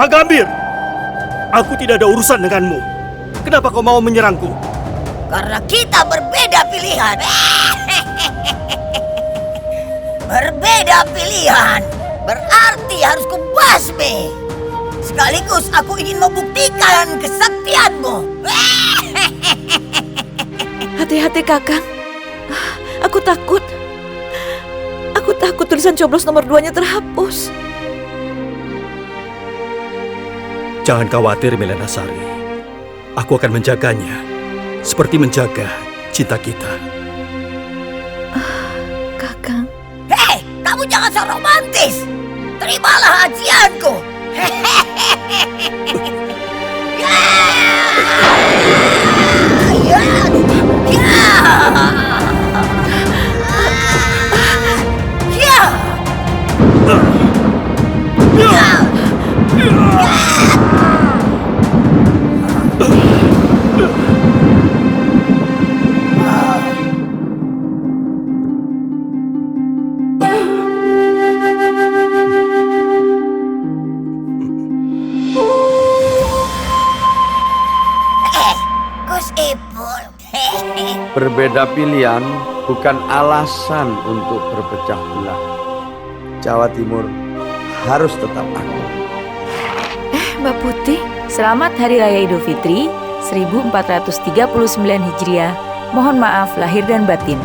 Magambir, aku tidak ada urusan denganmu. Kenapa kau mau menyerangku? Karena kita berbeda pilihan. Berbeda pilihan berarti harus kubasmi. Sekaligus aku ingin membuktikan kesaktianmu. Hati-hati Kakang. Aku takut. Aku takut tulisan coblos nomor 2-nya terhapus. Jangan khawatir, Melanasari. Aku akan menjaganya, seperti menjaga cinta kita. Kakang. Hei, kamu jangan sok romantis. Terimalah ajianku. Berbeda pilihan bukan alasan untuk berpecah belah. Jawa Timur harus tetap akur. Mbak Putih. Selamat Hari Raya Idul Fitri 1439 Hijriah. Mohon maaf lahir dan batin.